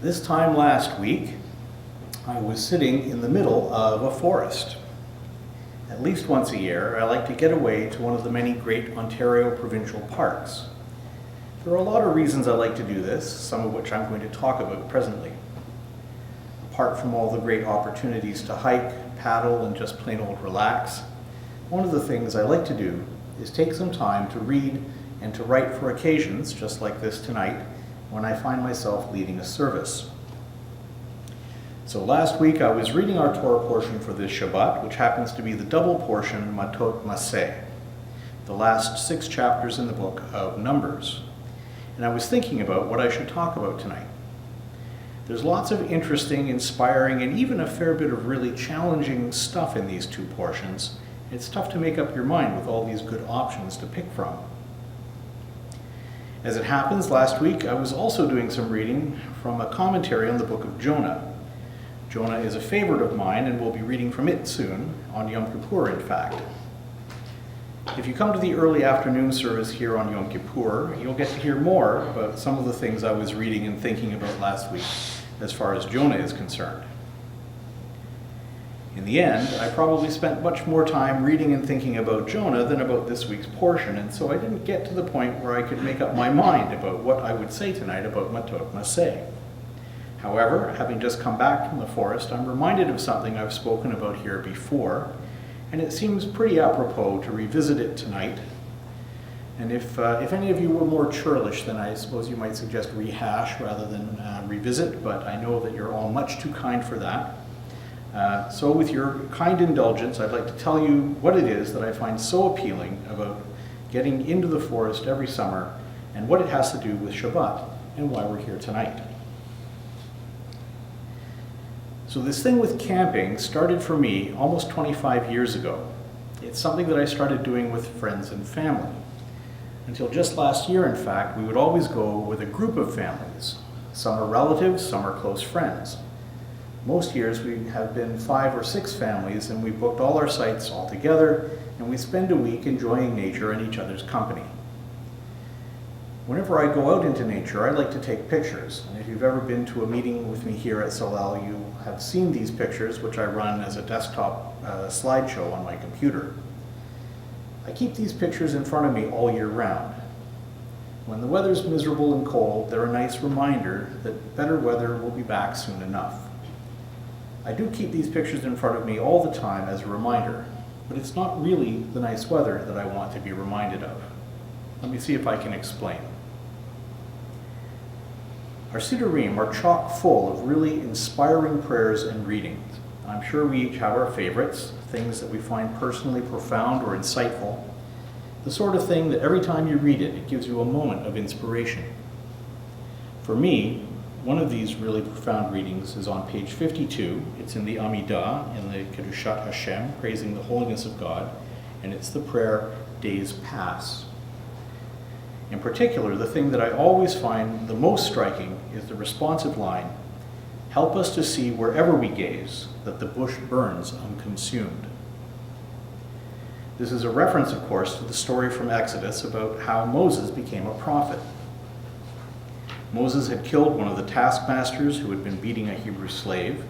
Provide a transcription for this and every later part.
This time last week, I was sitting in the middle of a forest. At least once a year, I like to get away to one of the many great Ontario provincial parks. There are a lot of reasons I like to do this, some of which I'm going to talk about presently. Apart from all the great opportunities to hike, paddle, and just plain old relax, one of the things I like to do is take some time to read and to write for occasions, just like this tonight, when I find myself leading a service. So last week I was reading our Torah portion for this Shabbat, which happens to be the double portion Matot Maseh, the last 6 chapters in the book of Numbers. And I was thinking about what I should talk about tonight. There's lots of interesting, inspiring, and even a fair bit of really challenging stuff in these 2 portions. It's tough to make up your mind with all these good options to pick from. As it happens, last week I was also doing some reading from a commentary on the book of Jonah. Jonah is a favorite of mine, and we'll be reading from it soon, on Yom Kippur in fact. If you come to the early afternoon service here on Yom Kippur, you'll get to hear more about some of the things I was reading and thinking about last week as far as Jonah is concerned. In the end, I probably spent much more time reading and thinking about Jonah than about this week's portion, and so I didn't get to the point where I could make up my mind about what I would say tonight about Matot Maseh. However, having just come back from the forest, I'm reminded of something I've spoken about here before, and it seems pretty apropos to revisit it tonight. And if any of you were more churlish, then I suppose you might suggest rehash rather than revisit, but I know that you're all much too kind for that. So with your kind indulgence, I'd like to tell you what it is that I find so appealing about getting into the forest every summer and what it has to do with Shabbat and why we're here tonight. So this thing with camping started for me almost 25 years ago. It's something that I started doing with friends and family. Until just last year, in fact, we would always go with a group of families. Some are relatives, some are close friends. Most years we have been 5 or 6 families, and we booked all our sites all together, and we spend a week enjoying nature and each other's company. Whenever I go out into nature, I like to take pictures, and if you've ever been to a meeting with me here at Salel, you have seen these pictures, which I run as a desktop slideshow on my computer. I keep these pictures in front of me all year round. When the weather's miserable and cold, they're a nice reminder that better weather will be back soon enough. I do keep these pictures in front of me all the time as a reminder, but it's not really the nice weather that I want to be reminded of. Let me see if I can explain. Our Siddurim are chock full of really inspiring prayers and readings. I'm sure we each have our favorites, things that we find personally profound or insightful, the sort of thing that every time you read it, it gives you a moment of inspiration. For me, one of these really profound readings is on page 52. It's in the Amidah, in the Kedushat Hashem, praising the holiness of God, and it's the prayer, Days Pass. In particular, the thing that I always find the most striking is the responsive line, help us to see wherever we gaze that the bush burns unconsumed. This is a reference, of course, to the story from Exodus about how Moses became a prophet. Moses had killed one of the taskmasters who had been beating a Hebrew slave.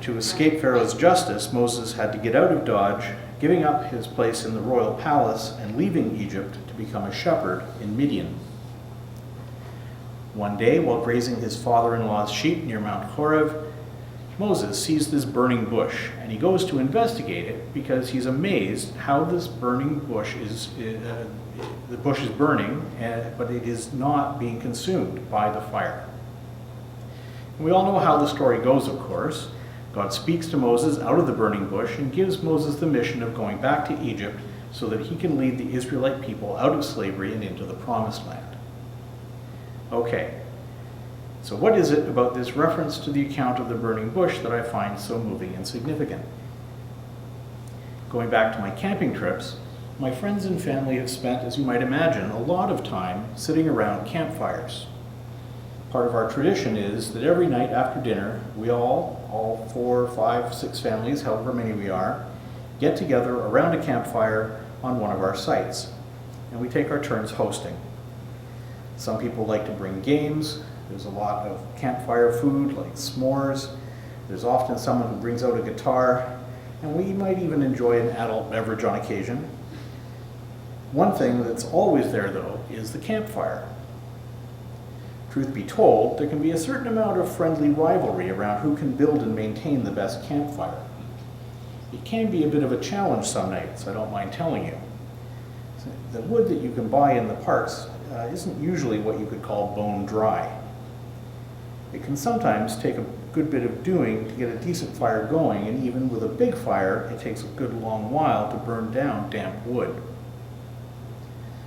To escape Pharaoh's justice, Moses had to get out of Dodge, giving up his place in the royal palace and leaving Egypt to become a shepherd in Midian. One day, while grazing his father-in-law's sheep near Mount Horeb, Moses sees this burning bush, and he goes to investigate it because he's amazed how this burning bush is, the bush is burning, but it is not being consumed by the fire. And we all know how the story goes, of course. God speaks to Moses out of the burning bush and gives Moses the mission of going back to Egypt so that he can lead the Israelite people out of slavery and into the promised land. Okay. So what is it about this reference to the account of the burning bush that I find so moving and significant? Going back to my camping trips, my friends and family have spent, as you might imagine, a lot of time sitting around campfires. Part of our tradition is that every night after dinner, we all 4, 5, 6 families, however many we are, get together around a campfire on one of our sites, and we take our turns hosting. Some people like to bring games. There's a lot of campfire food like s'mores. There's often someone who brings out a guitar, and we might even enjoy an adult beverage on occasion. One thing that's always there, though, is the campfire. Truth be told, there can be a certain amount of friendly rivalry around who can build and maintain the best campfire. It can be a bit of a challenge some nights, I don't mind telling you. The wood that you can buy in the parks isn't usually what you could call bone dry. It can sometimes take a good bit of doing to get a decent fire going, and even with a big fire, it takes a good long while to burn down damp wood.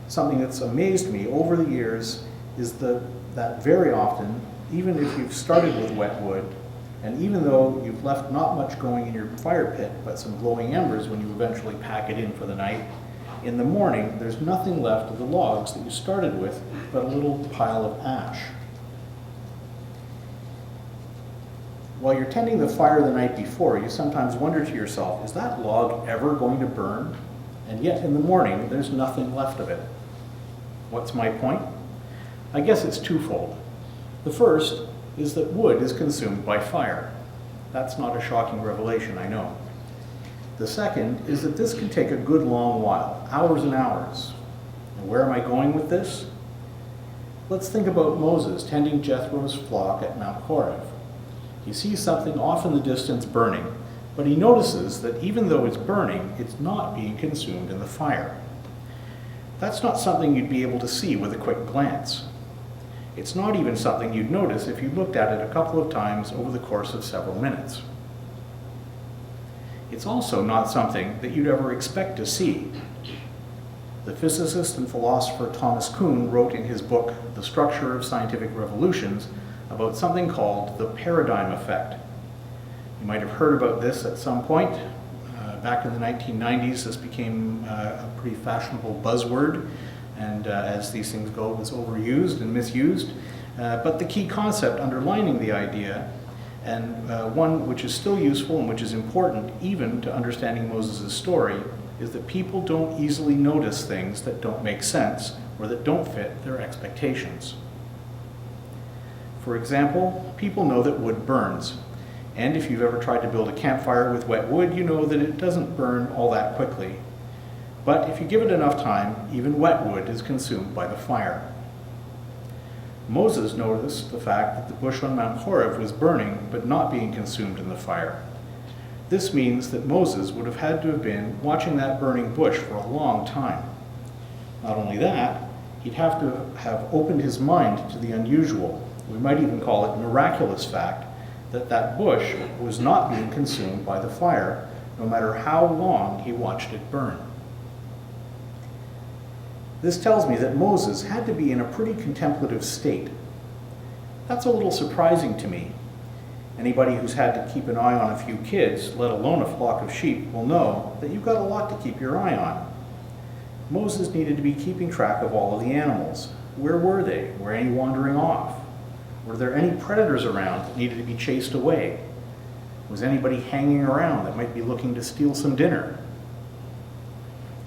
Something that's amazed me over the years is that very often, even if you've started with wet wood, and even though you've left not much going in your fire pit, but some glowing embers when you eventually pack it in for the night, in the morning there's nothing left of the logs that you started with but a little pile of ash. While you're tending the fire the night before, you sometimes wonder to yourself, is that log ever going to burn? And yet in the morning there's nothing left of it. What's my point? I guess it's twofold. The first is that wood is consumed by fire. That's not a shocking revelation, I know. The second is that this can take a good long while, hours and hours. And where am I going with this? Let's think about Moses tending Jethro's flock at Mount Horeb. He sees something off in the distance burning, but he notices that even though it's burning, it's not being consumed in the fire. That's not something you'd be able to see with a quick glance. It's not even something you'd notice if you looked at it a couple of times over the course of several minutes. It's also not something that you'd ever expect to see. The physicist and philosopher Thomas Kuhn wrote in his book, The Structure of Scientific Revolutions, about something called the paradigm effect. You might have heard about this at some point. Back in the 1990s, this became a pretty fashionable buzzword, and as these things go, it was overused and misused. But the key concept underlining the idea, and one which is still useful and which is important even to understanding Moses' story, is that people don't easily notice things that don't make sense or that don't fit their expectations. For example, people know that wood burns. And if you've ever tried to build a campfire with wet wood, you know that it doesn't burn all that quickly. But if you give it enough time, even wet wood is consumed by the fire. Moses noticed the fact that the bush on Mount Horeb was burning, but not being consumed in the fire. This means that Moses would have had to have been watching that burning bush for a long time. Not only that, he'd have to have opened his mind to the unusual, we might even call it miraculous fact, that bush was not being consumed by the fire, no matter how long he watched it burn. This tells me that Moses had to be in a pretty contemplative state. That's a little surprising to me. Anybody who's had to keep an eye on a few kids, let alone a flock of sheep, will know that you've got a lot to keep your eye on. Moses needed to be keeping track of all of the animals. Where were they? Were any wandering off? Were there any predators around that needed to be chased away? Was anybody hanging around that might be looking to steal some dinner?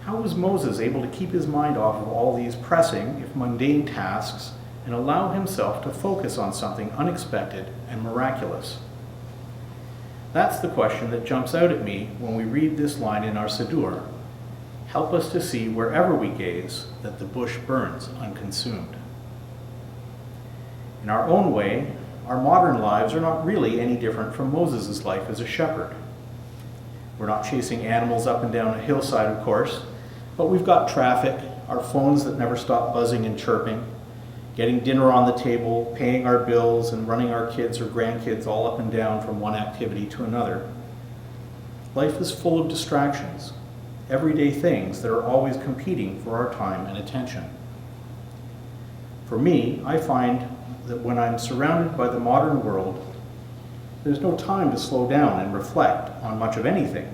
How was Moses able to keep his mind off of all these pressing, if mundane tasks, and allow himself to focus on something unexpected and miraculous? That's the question that jumps out at me when we read this line in our Siddur. Help us to see wherever we gaze that the bush burns unconsumed. In our own way, our modern lives are not really any different from Moses' life as a shepherd. We're not chasing animals up and down a hillside, of course, but we've got traffic, our phones that never stop buzzing and chirping, getting dinner on the table, paying our bills, and running our kids or grandkids all up and down from one activity to another. Life is full of distractions, everyday things that are always competing for our time and attention. For me, I find that when I'm surrounded by the modern world, there's no time to slow down and reflect on much of anything.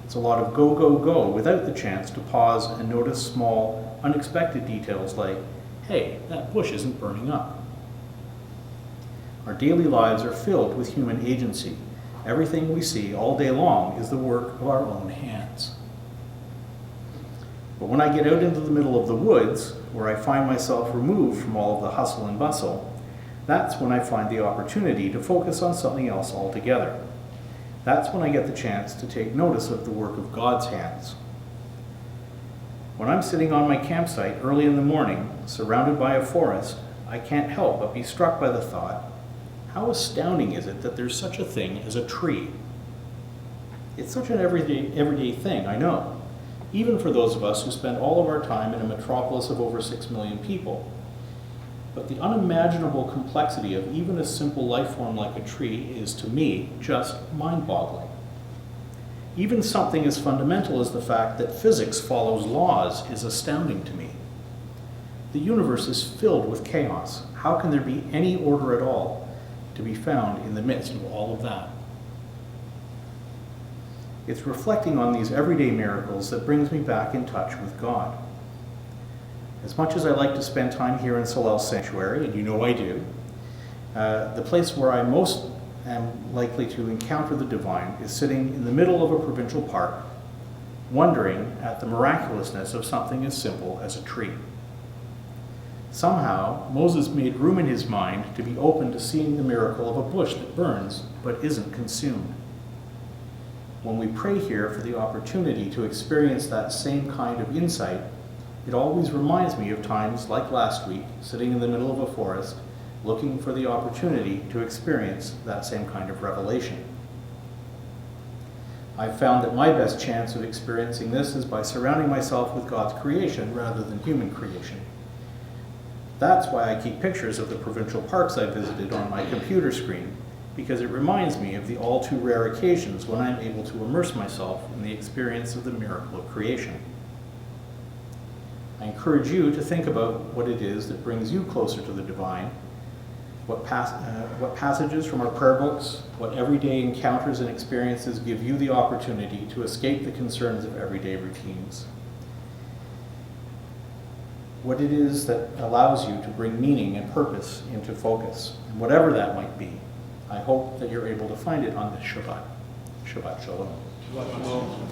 It's a lot of go, go, go without the chance to pause and notice small, unexpected details like, hey, that bush isn't burning up. Our daily lives are filled with human agency. Everything we see all day long is the work of our own hands. But when I get out into the middle of the woods, where I find myself removed from all of the hustle and bustle, that's when I find the opportunity to focus on something else altogether. That's when I get the chance to take notice of the work of God's hands. When I'm sitting on my campsite early in the morning, surrounded by a forest, I can't help but be struck by the thought, how astounding is it that there's such a thing as a tree? It's such an everyday thing, I know, even for those of us who spend all of our time in a metropolis of over 6 million people. But the unimaginable complexity of even a simple life form like a tree is, to me, just mind-boggling. Even something as fundamental as the fact that physics follows laws is astounding to me. The universe is filled with chaos. How can there be any order at all to be found in the midst of all of that? It's reflecting on these everyday miracles that brings me back in touch with God. As much as I like to spend time here in Solel's sanctuary, and you know I do, the place where I most am likely to encounter the divine is sitting in the middle of a provincial park, wondering at the miraculousness of something as simple as a tree. Somehow, Moses made room in his mind to be open to seeing the miracle of a bush that burns but isn't consumed. When we pray here for the opportunity to experience that same kind of insight, it always reminds me of times like last week, sitting in the middle of a forest, looking for the opportunity to experience that same kind of revelation. I've found that my best chance of experiencing this is by surrounding myself with God's creation rather than human creation. That's why I keep pictures of the provincial parks I visited on my computer screen, because it reminds me of the all too rare occasions when I'm able to immerse myself in the experience of the miracle of creation. I encourage you to think about what it is that brings you closer to the divine, what passages from our prayer books, what everyday encounters and experiences give you the opportunity to escape the concerns of everyday routines. What it is that allows you to bring meaning and purpose into focus, and whatever that might be. I hope that you're able to find it on this Shabbat. Shabbat Shalom. Shabbat Shalom.